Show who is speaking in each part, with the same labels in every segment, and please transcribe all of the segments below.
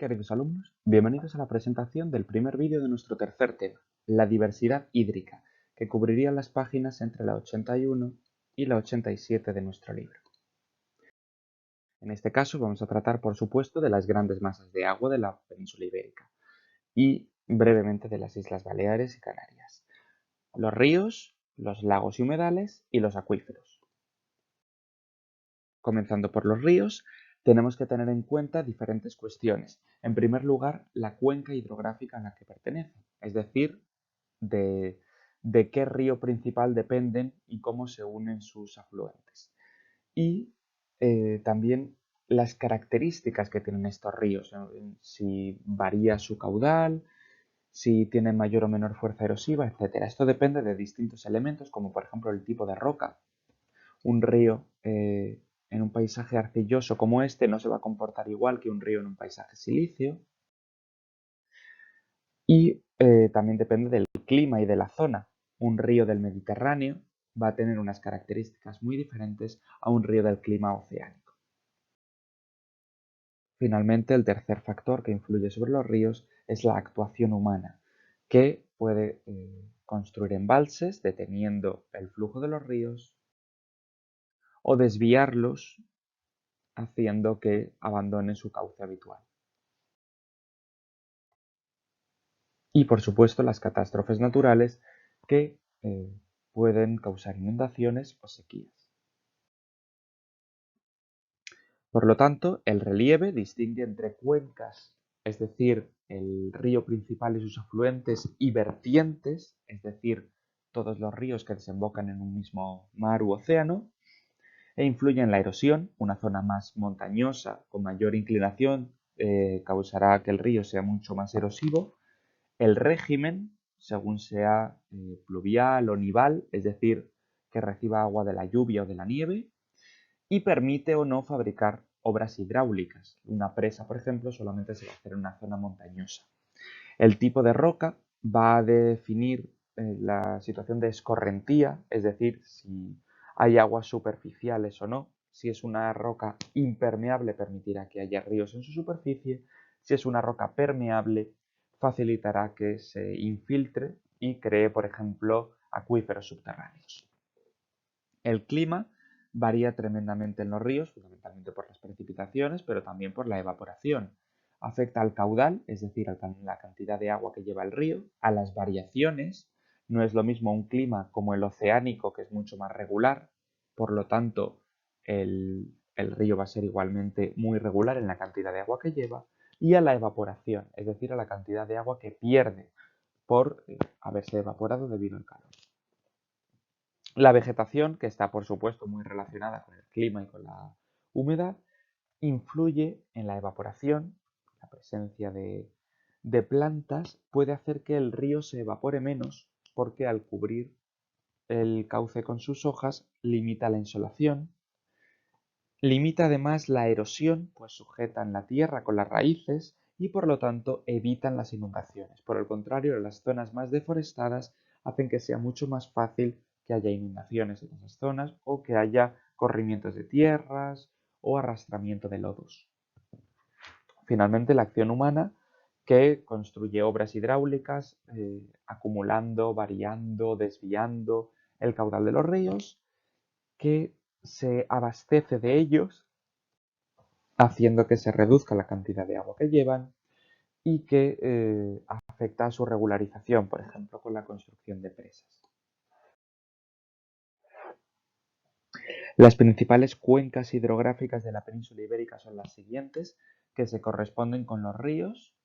Speaker 1: Queridos alumnos, bienvenidos a la presentación del primer vídeo de nuestro tercer tema, la diversidad hídrica, que cubriría las páginas entre la 81 y la 87 de nuestro libro. En este caso vamos a tratar, por supuesto, de las grandes masas de agua de la península ibérica y brevemente de las Islas Baleares y Canarias, los ríos, los lagos y humedales y los acuíferos. Comenzando por los ríos, tenemos que tener en cuenta diferentes cuestiones. En primer lugar, la cuenca hidrográfica a la que pertenece, es decir, de qué río principal dependen y cómo se unen sus afluentes. Y también las características que tienen estos ríos, si varía su caudal, si tienen mayor o menor fuerza erosiva, etc. Esto depende de distintos elementos, como por ejemplo el tipo de roca. Un río en un paisaje arcilloso como este no se va a comportar igual que un río en un paisaje silicio. Y también depende del clima y de la zona. Un río del Mediterráneo va a tener unas características muy diferentes a un río del clima oceánico. Finalmente, el tercer factor que influye sobre los ríos es la actuación humana, que puede construir embalses deteniendo el flujo de los ríos o desviarlos haciendo que abandonen su cauce habitual. Y por supuesto las catástrofes naturales que pueden causar inundaciones o sequías. Por lo tanto, el relieve distingue entre cuencas, es decir, el río principal y sus afluentes, y vertientes, es decir, todos los ríos que desembocan en un mismo mar u océano, e influye en la erosión. Una zona más montañosa, con mayor inclinación, causará que el río sea mucho más erosivo. El régimen, según sea pluvial o nival, es decir, que reciba agua de la lluvia o de la nieve, y permite o no fabricar obras hidráulicas. Una presa, por ejemplo, solamente se va a hacer en una zona montañosa. El tipo de roca va a definir la situación de escorrentía, es decir, si hay aguas superficiales o no. Si es una roca impermeable, permitirá que haya ríos en su superficie. Si es una roca permeable, facilitará que se infiltre y cree, por ejemplo, acuíferos subterráneos. El clima varía tremendamente en los ríos, fundamentalmente por las precipitaciones, pero también por la evaporación. Afecta al caudal, es decir, a la cantidad de agua que lleva el río, a las variaciones. No es lo mismo un clima como el oceánico, que es mucho más regular, por lo tanto, el río va a ser igualmente muy regular en la cantidad de agua que lleva, y a la evaporación, es decir, a la cantidad de agua que pierde por haberse evaporado debido al calor. La vegetación, que está por supuesto muy relacionada con el clima y con la humedad, influye en la evaporación. La presencia de plantas puede hacer que el río se evapore menos porque al cubrir el cauce con sus hojas limita la insolación. Limita además la erosión, pues sujetan la tierra con las raíces y por lo tanto evitan las inundaciones. Por el contrario, las zonas más deforestadas hacen que sea mucho más fácil que haya inundaciones en esas zonas o que haya corrimientos de tierras o arrastramiento de lodos. Finalmente, la acción humana, que construye obras hidráulicas, acumulando, variando, desviando el caudal de los ríos, que se abastece de ellos, haciendo que se reduzca la cantidad de agua que llevan y que afecta a su regularización, por ejemplo, con la construcción de presas. Las principales cuencas hidrográficas de la península ibérica son las siguientes, que se corresponden con los ríos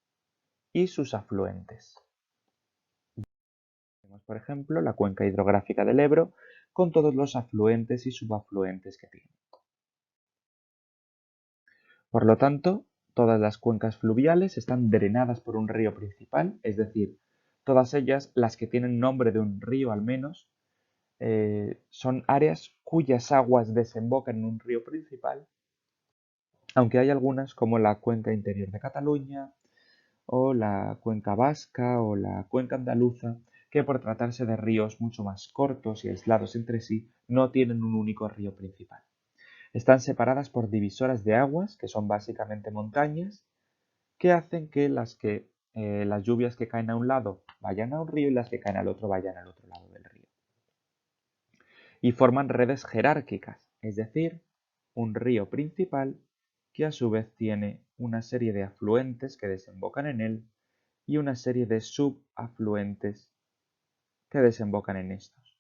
Speaker 1: y sus afluentes. Tenemos, por ejemplo, la cuenca hidrográfica del Ebro, con todos los afluentes y subafluentes que tiene. Por lo tanto, todas las cuencas fluviales están drenadas por un río principal, es decir, todas ellas, las que tienen nombre de un río al menos, son áreas cuyas aguas desembocan en un río principal, aunque hay algunas como la cuenca interior de Cataluña o la cuenca vasca o la cuenca andaluza, que por tratarse de ríos mucho más cortos y aislados entre sí, no tienen un único río principal. Están separadas por divisoras de aguas, que son básicamente montañas, que hacen que las lluvias que caen a un lado vayan a un río y las que caen al otro vayan al otro lado del río. Y forman redes jerárquicas, es decir, un río principal que a su vez tiene una serie de afluentes que desembocan en él y una serie de subafluentes que desembocan en estos.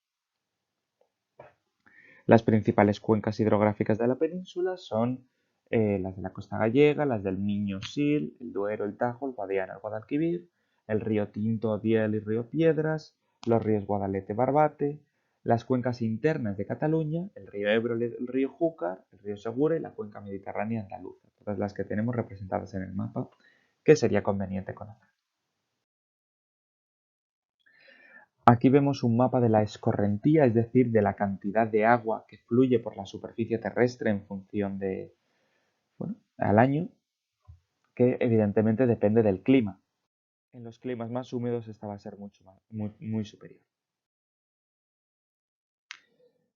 Speaker 1: Las principales cuencas hidrográficas de la península son las de la costa gallega, las del Miño-Sil, el Duero, el Tajo, el Guadiana, el Guadalquivir, el río Tinto, Diel y río Piedras, los ríos Guadalete, Barbate, las cuencas internas de Cataluña, el río Ebro, el río Júcar, el río Segura y la cuenca mediterránea andaluza, todas las que tenemos representadas en el mapa, que sería conveniente conocer. Aquí vemos un mapa de la escorrentía, es decir, de la cantidad de agua que fluye por la superficie terrestre en función de, al año, que evidentemente depende del clima. En los climas más húmedos esta va a ser muy superior.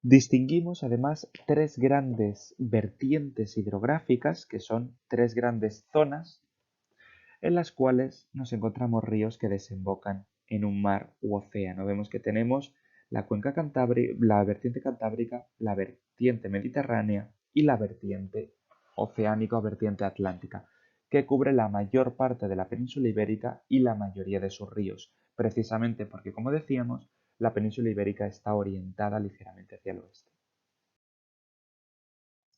Speaker 1: Distinguimos además tres grandes vertientes hidrográficas, que son tres grandes zonas en las cuales nos encontramos ríos que desembocan en un mar u océano. Vemos que tenemos la cuenca cantábrica, la vertiente cantábrica, la vertiente mediterránea y la vertiente oceánica o vertiente atlántica, que cubre la mayor parte de la península ibérica y la mayoría de sus ríos, precisamente porque, como decíamos, la península ibérica está orientada ligeramente hacia el oeste.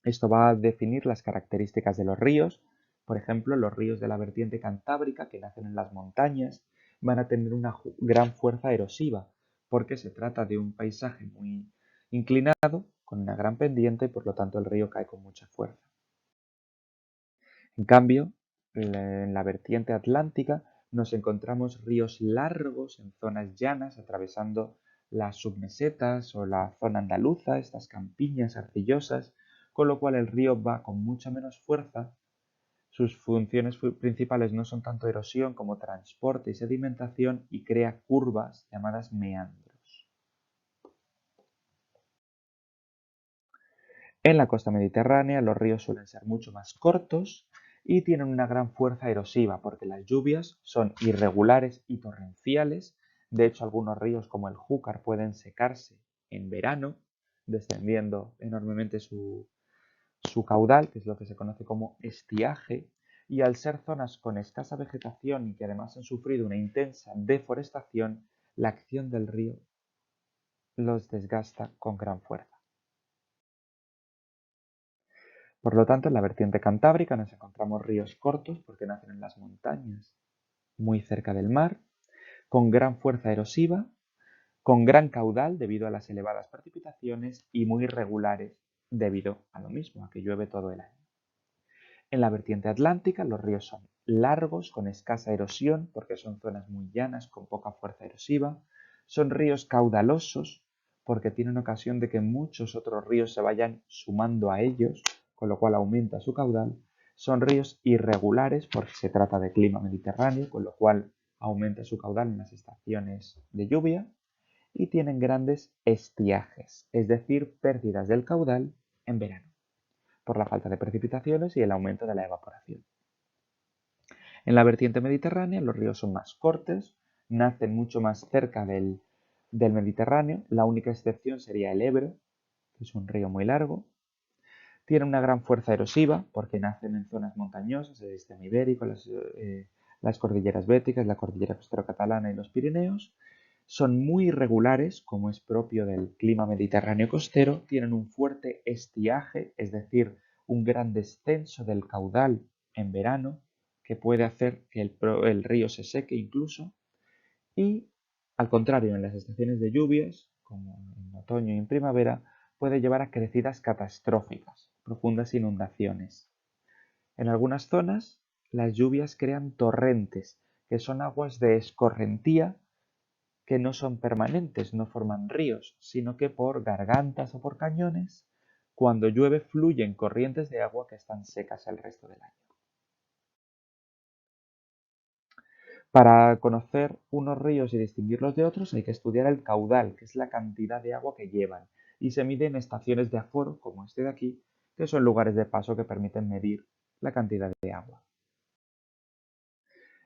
Speaker 1: Esto va a definir las características de los ríos. Por ejemplo, los ríos de la vertiente cantábrica, que nacen en las montañas, van a tener una gran fuerza erosiva, porque se trata de un paisaje muy inclinado, con una gran pendiente, y por lo tanto el río cae con mucha fuerza. En cambio, en la vertiente atlántica nos encontramos ríos largos en zonas llanas, atravesando las submesetas o la zona andaluza, estas campiñas arcillosas, con lo cual el río va con mucha menos fuerza. Sus funciones principales no son tanto erosión como transporte y sedimentación, y crea curvas llamadas meandros. En la costa mediterránea los ríos suelen ser mucho más cortos y tienen una gran fuerza erosiva porque las lluvias son irregulares y torrenciales. De hecho, algunos ríos como el Júcar pueden secarse en verano, descendiendo enormemente su caudal, que es lo que se conoce como estiaje, y al ser zonas con escasa vegetación y que además han sufrido una intensa deforestación, la acción del río los desgasta con gran fuerza. Por lo tanto, en la vertiente cantábrica nos encontramos ríos cortos porque nacen en las montañas, muy cerca del mar, con gran fuerza erosiva, con gran caudal debido a las elevadas precipitaciones y muy regulares debido a lo mismo, a que llueve todo el año. En la vertiente atlántica los ríos son largos, con escasa erosión, porque son zonas muy llanas, con poca fuerza erosiva. Son ríos caudalosos, porque tienen ocasión de que muchos otros ríos se vayan sumando a ellos, con lo cual aumenta su caudal. Son ríos irregulares, porque se trata de clima mediterráneo, con lo cual aumenta su caudal en las estaciones de lluvia. Y tienen grandes estiajes, es decir, pérdidas del caudal en verano, por la falta de precipitaciones y el aumento de la evaporación. En la vertiente mediterránea los ríos son más cortos, nacen mucho más cerca del Mediterráneo, la única excepción sería el Ebro, que es un río muy largo. Tiene una gran fuerza erosiva porque nacen en zonas montañosas, el sistema ibérico, las cordilleras béticas, la cordillera costero-catalana y los Pirineos. Son muy irregulares, como es propio del clima mediterráneo costero, tienen un fuerte estiaje, es decir, un gran descenso del caudal en verano, que puede hacer que el río se seque incluso, y al contrario, en las estaciones de lluvias, como en otoño y en primavera, puede llevar a crecidas catastróficas, profundas inundaciones. En algunas zonas, las lluvias crean torrentes, que son aguas de escorrentía que no son permanentes, no forman ríos, sino que por gargantas o por cañones, cuando llueve fluyen corrientes de agua que están secas el resto del año. Para conocer unos ríos y distinguirlos de otros hay que estudiar el caudal, que es la cantidad de agua que llevan, y se mide en estaciones de aforo, como este de aquí, que son lugares de paso que permiten medir la cantidad de agua.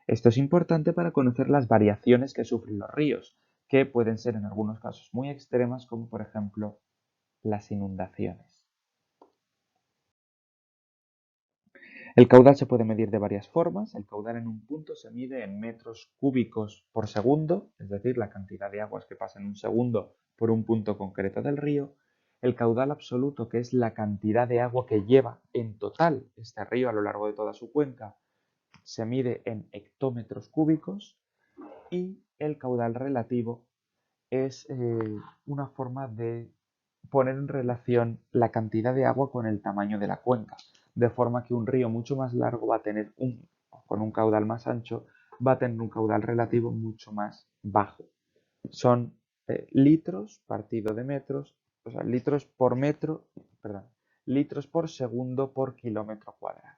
Speaker 1: Esto es importante para conocer las variaciones que sufren los ríos, que pueden ser en algunos casos muy extremas, como por ejemplo las inundaciones. El caudal se puede medir de varias formas. El caudal en un punto se mide en metros cúbicos por segundo, es decir, la cantidad de aguas que pasa en un segundo por un punto concreto del río. El caudal absoluto, que es la cantidad de agua que lleva en total este río a lo largo de toda su cuenca, se mide en hectómetros cúbicos. Y el caudal relativo es una forma de poner en relación la cantidad de agua con el tamaño de la cuenca, de forma que un río mucho más largo va a tener con un caudal más ancho, va a tener un caudal relativo mucho más bajo. Son litros partido de metros, o sea, litros por metro, perdón, litros por segundo por kilómetro cuadrado.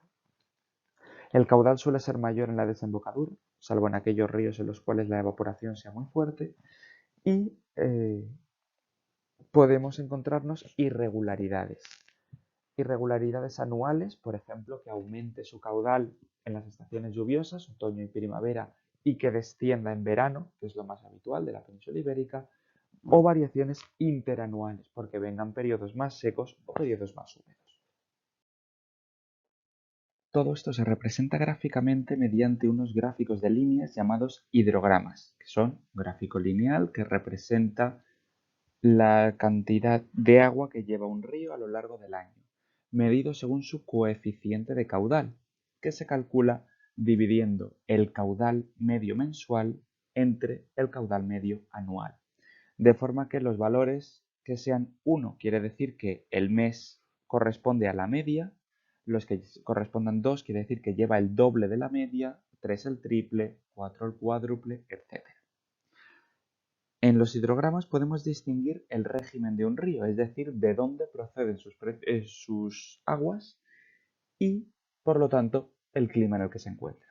Speaker 1: El caudal suele ser mayor en la desembocadura, salvo en aquellos ríos en los cuales la evaporación sea muy fuerte, y podemos encontrarnos irregularidades. Irregularidades anuales, por ejemplo, que aumente su caudal en las estaciones lluviosas, otoño y primavera, y que descienda en verano, que es lo más habitual de la península ibérica, o variaciones interanuales, porque vengan periodos más secos o periodos más húmedos. Todo esto se representa gráficamente mediante unos gráficos de líneas llamados hidrogramas, que son un gráfico lineal que representa la cantidad de agua que lleva un río a lo largo del año, medido según su coeficiente de caudal, que se calcula dividiendo el caudal medio mensual entre el caudal medio anual. De forma que los valores que sean 1 quiere decir que el mes corresponde a la media, los que correspondan 2 quiere decir que lleva el doble de la media, 3 el triple, 4 el cuádruple, etc. En los hidrogramas podemos distinguir el régimen de un río, es decir, de dónde proceden sus aguas y, por lo tanto, el clima en el que se encuentra.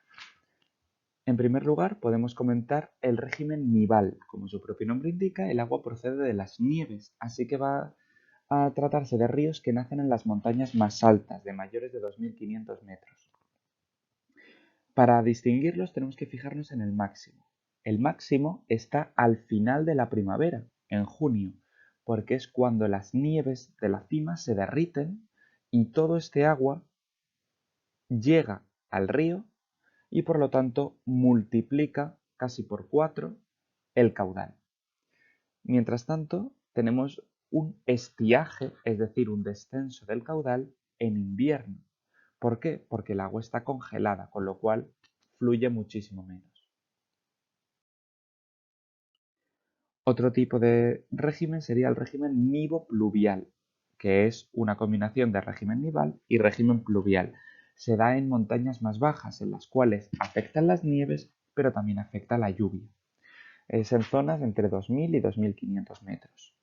Speaker 1: En primer lugar, podemos comentar el régimen nival. Como su propio nombre indica, el agua procede de las nieves, así que va a tratarse de ríos que nacen en las montañas más altas, de mayores de 2.500 metros. Para distinguirlos tenemos que fijarnos en el máximo. El máximo está al final de la primavera, en junio, porque es cuando las nieves de la cima se derriten y todo este agua llega al río y por lo tanto multiplica casi por 4 el caudal. Mientras tanto, tenemos un estiaje, es decir, un descenso del caudal en invierno. ¿Por qué? Porque el agua está congelada, con lo cual fluye muchísimo menos. Otro tipo de régimen sería el régimen nivo-pluvial, que es una combinación de régimen nival y régimen pluvial. Se da en montañas más bajas, en las cuales afectan las nieves, pero también afecta la lluvia. Es en zonas entre 2.000 y 2.500 metros.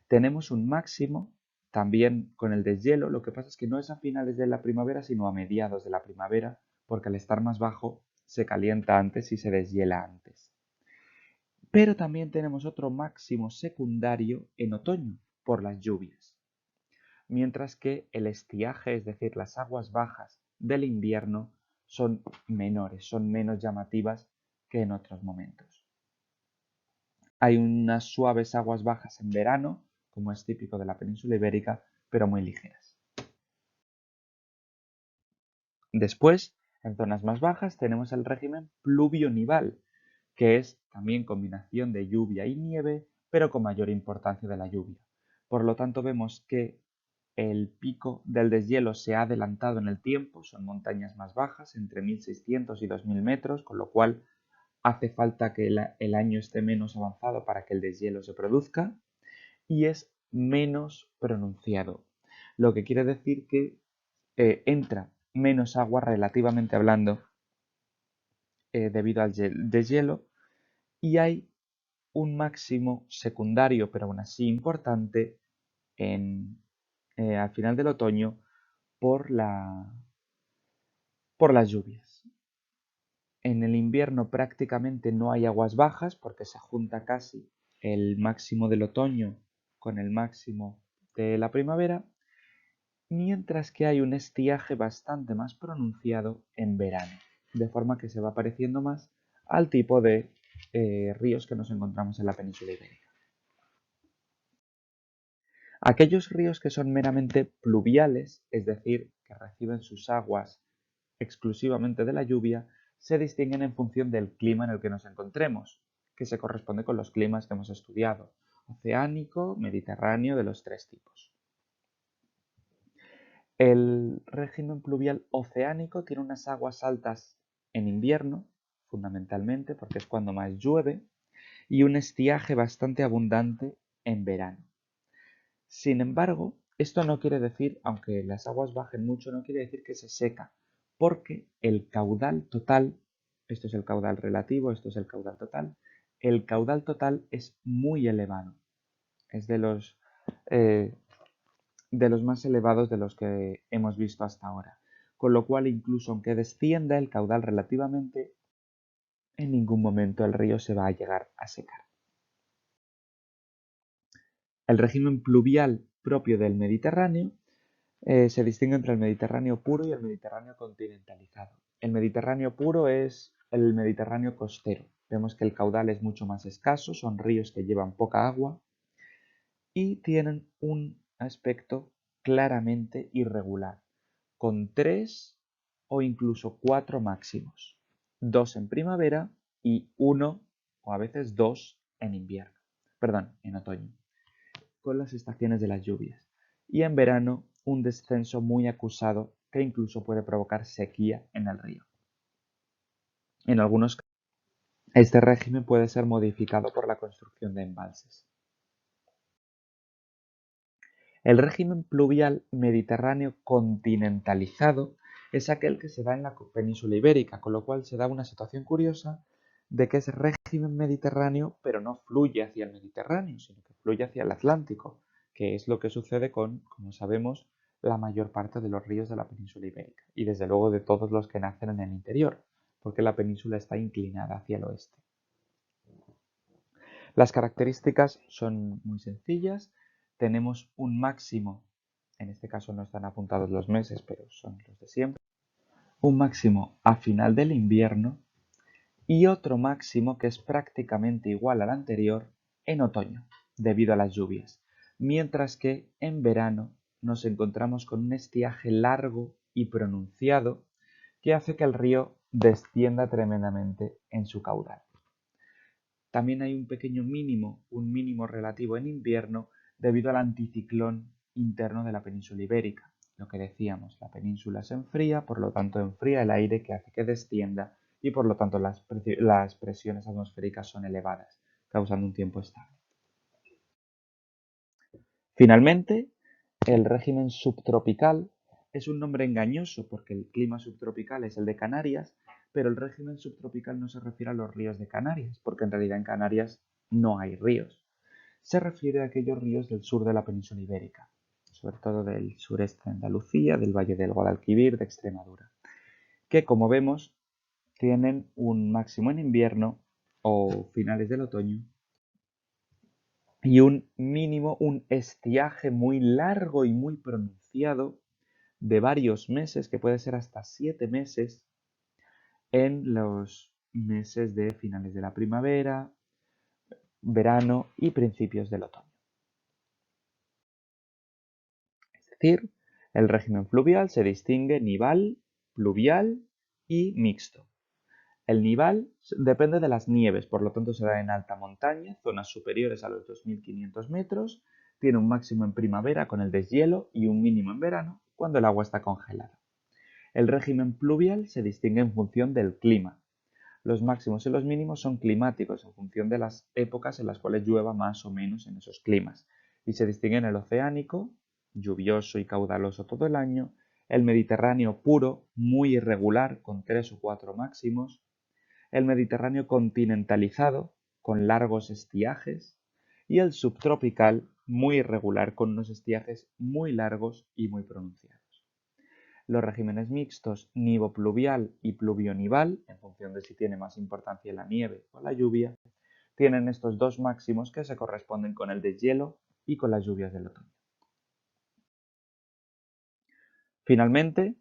Speaker 1: Tenemos un máximo también con el deshielo, lo que pasa es que no es a finales de la primavera, sino a mediados de la primavera, porque al estar más bajo se calienta antes y se deshiela antes. Pero también tenemos otro máximo secundario en otoño, por las lluvias. Mientras que el estiaje, es decir, las aguas bajas del invierno, son menores, son menos llamativas que en otros momentos. Hay unas suaves aguas bajas en verano, como es típico de la península ibérica, pero muy ligeras. Después, en zonas más bajas, tenemos el régimen pluvio-nival, que es también combinación de lluvia y nieve, pero con mayor importancia de la lluvia. Por lo tanto, vemos que el pico del deshielo se ha adelantado en el tiempo, son montañas más bajas, entre 1.600 y 2.000 metros, con lo cual hace falta que el año esté menos avanzado para que el deshielo se produzca y es menos pronunciado, lo que quiere decir que entra menos agua relativamente hablando debido al deshielo y hay un máximo secundario, pero aún así importante, al final del otoño por las lluvias. En el invierno prácticamente no hay aguas bajas porque se junta casi el máximo del otoño con el máximo de la primavera, mientras que hay un estiaje bastante más pronunciado en verano. de forma que se va pareciendo más al tipo de ríos que nos encontramos en la península ibérica. Aquellos ríos que son meramente pluviales, es decir, que reciben sus aguas exclusivamente de la lluvia, se distinguen en función del clima en el que nos encontremos, que se corresponde con los climas que hemos estudiado, oceánico, mediterráneo, de los tres tipos. El régimen pluvial oceánico tiene unas aguas altas en invierno, fundamentalmente porque es cuando más llueve, y un estiaje bastante abundante en verano. Sin embargo, esto no quiere decir, aunque las aguas bajen mucho, no quiere decir que se seca, porque el caudal total, esto es el caudal relativo, esto es el caudal total, el caudal total es muy elevado, es de los más elevados de los que hemos visto hasta ahora, con lo cual incluso aunque descienda el caudal relativamente, en ningún momento el río se va a llegar a secar. El régimen pluvial propio del Mediterráneo se distingue entre el Mediterráneo puro y el Mediterráneo continentalizado. El Mediterráneo puro es el Mediterráneo costero. Vemos que el caudal es mucho más escaso, son ríos que llevan poca agua y tienen un aspecto claramente irregular, con 3 o incluso 4 máximos, 2 en primavera y 1 o a veces 2 en invierno, perdón, en otoño, con las estaciones de las lluvias, y en verano un descenso muy acusado que incluso puede provocar sequía en el río. En algunos casos, este régimen puede ser modificado por la construcción de embalses. El régimen pluvial mediterráneo continentalizado es aquel que se da en la península ibérica, con lo cual se da una situación curiosa de que es régimen mediterráneo, pero no fluye hacia el Mediterráneo, sino que fluye hacia el Atlántico, que es lo que sucede con, como sabemos, la mayor parte de los ríos de la península ibérica, y desde luego de todos los que nacen en el interior, porque la península está inclinada hacia el oeste. Las características son muy sencillas. Tenemos un máximo, en este caso no están apuntados los meses, pero son los de siempre, un máximo a final del invierno y otro máximo que es prácticamente igual al anterior en otoño, debido a las lluvias, mientras que en verano nos encontramos con un estiaje largo y pronunciado que hace que el río descienda tremendamente en su caudal. También hay un mínimo relativo en invierno debido al anticiclón interno de la península ibérica. Lo que decíamos, la península se enfría, por lo tanto enfría el aire que hace que descienda y por lo tanto las presiones atmosféricas son elevadas, causando un tiempo estable. Finalmente, el régimen subtropical es un nombre engañoso porque el clima subtropical es el de Canarias, pero el régimen subtropical no se refiere a los ríos de Canarias, porque en realidad en Canarias no hay ríos. Se refiere a aquellos ríos del sur de la península ibérica, sobre todo del sureste de Andalucía, del valle del Guadalquivir, de Extremadura, que como vemos tienen un máximo en invierno o finales del otoño y un mínimo, un estiaje muy largo y muy pronunciado de varios meses, que puede ser hasta 7 meses, en los meses de finales de la primavera, verano y principios del otoño. Es decir, el régimen fluvial se distingue nival, pluvial y mixto. El nival depende de las nieves, por lo tanto se da en alta montaña, zonas superiores a los 2.500 metros, tiene un máximo en primavera con el deshielo y un mínimo en verano cuando el agua está congelada. El régimen pluvial se distingue en función del clima. Los máximos y los mínimos son climáticos en función de las épocas en las cuales llueva más o menos en esos climas, y se distingue en el oceánico, lluvioso y caudaloso todo el año, el Mediterráneo puro, muy irregular, con 3 o 4 máximos, el Mediterráneo continentalizado, con largos estiajes, y el subtropical, muy irregular, con unos estiajes muy largos y muy pronunciados. Los regímenes mixtos nivopluvial y pluvionival, en función de si tiene más importancia la nieve o la lluvia, tienen estos dos máximos que se corresponden con el deshielo y con las lluvias del otoño. Finalmente,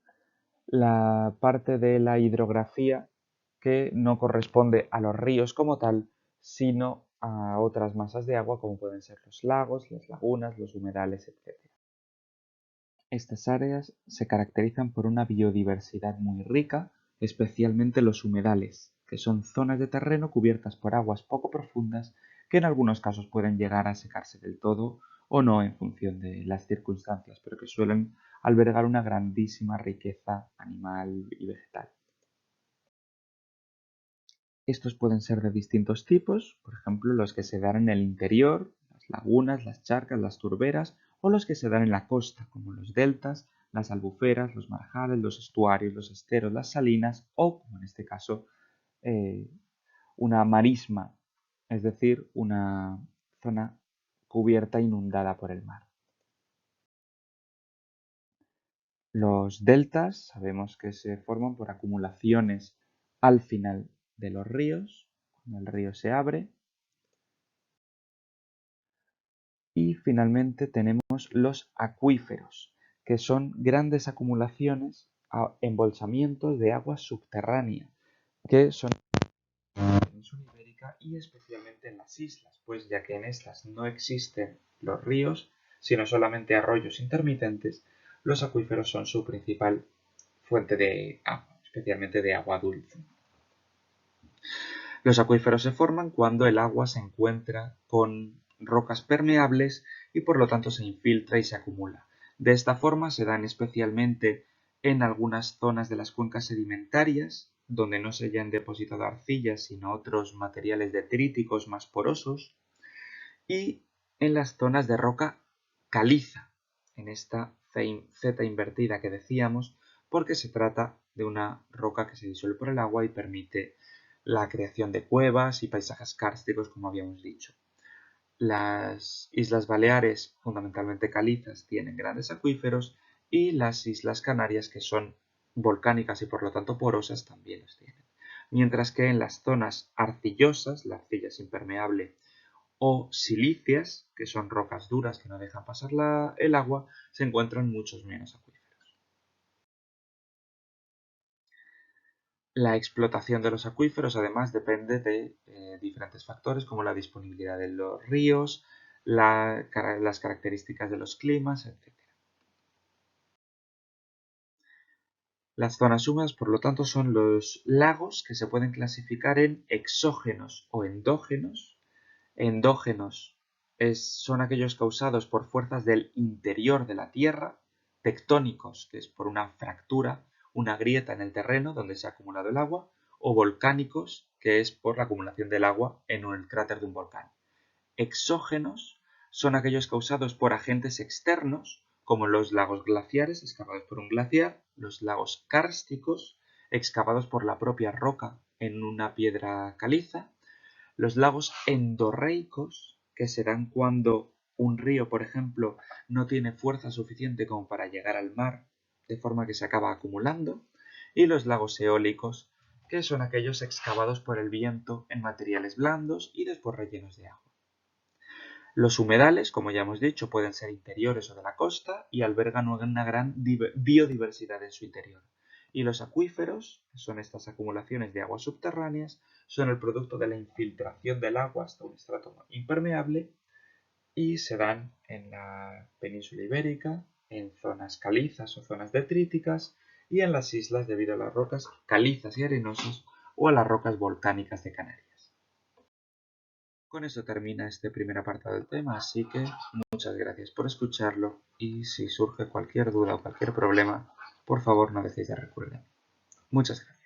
Speaker 1: la parte de la hidrografía que no corresponde a los ríos como tal, sino a otras masas de agua como pueden ser los lagos, las lagunas, los humedales, etc. Estas áreas se caracterizan por una biodiversidad muy rica, especialmente los humedales, que son zonas de terreno cubiertas por aguas poco profundas que en algunos casos pueden llegar a secarse del todo o no en función de las circunstancias, pero que suelen albergar una grandísima riqueza animal y vegetal. Estos pueden ser de distintos tipos, por ejemplo, los que se dan en el interior, las lagunas, las charcas, las turberas, o los que se dan en la costa, como los deltas, las albuferas, los marjales, los estuarios, los esteros, las salinas, o, como en este caso, eh, una marisma, es decir, una zona cubierta inundada por el mar. Los deltas sabemos que se forman por acumulaciones al final de los ríos, cuando el río se abre. Y finalmente tenemos los acuíferos, que son grandes acumulaciones, embolsamientos de agua subterránea, que son en la península ibérica y especialmente en las islas, pues ya que en estas no existen los ríos, sino solamente arroyos intermitentes, los acuíferos son su principal fuente de agua, especialmente de agua dulce. Los acuíferos se forman cuando el agua se encuentra con rocas permeables y por lo tanto se infiltra y se acumula. De esta forma se dan especialmente en algunas zonas de las cuencas sedimentarias, donde no se hayan depositado arcillas sino otros materiales detríticos más porosos, y en las zonas de roca caliza, en esta Z invertida que decíamos, porque se trata de una roca que se disuelve por el agua y permite la creación de cuevas y paisajes kársticos, como habíamos dicho. Las Islas Baleares, fundamentalmente calizas, tienen grandes acuíferos y las Islas Canarias, que son volcánicas y por lo tanto porosas, también los tienen. Mientras que en las zonas arcillosas, la arcilla es impermeable, o silíceas, que son rocas duras que no dejan pasar el agua, se encuentran muchos menos acuíferos. La explotación de los acuíferos además depende de diferentes factores como la disponibilidad de los ríos, las características de los climas, etc. Las zonas húmedas, por lo tanto, son los lagos que se pueden clasificar en exógenos o endógenos. Endógenos son aquellos causados por fuerzas del interior de la Tierra, tectónicos, que es por una fractura, una grieta en el terreno donde se ha acumulado el agua, o volcánicos, que es por la acumulación del agua en el cráter de un volcán. Exógenos son aquellos causados por agentes externos, como los lagos glaciares excavados por un glaciar, los lagos kársticos excavados por la propia roca en una piedra caliza, los lagos endorreicos, que se dan cuando un río, por ejemplo, no tiene fuerza suficiente como para llegar al mar, de forma que se acaba acumulando, y los lagos eólicos, que son aquellos excavados por el viento en materiales blandos y después rellenos de agua. Los humedales, como ya hemos dicho, pueden ser interiores o de la costa y albergan una gran biodiversidad en su interior. Y los acuíferos, que son estas acumulaciones de aguas subterráneas, son el producto de la infiltración del agua hasta un estrato impermeable y se dan en la península ibérica, en zonas calizas o zonas detríticas y en las islas debido a las rocas calizas y arenosas o a las rocas volcánicas de Canarias. Con eso termina este primer apartado del tema, así que muchas gracias por escucharlo y si surge cualquier duda o cualquier problema, por favor no dejéis de recurrir. Muchas gracias.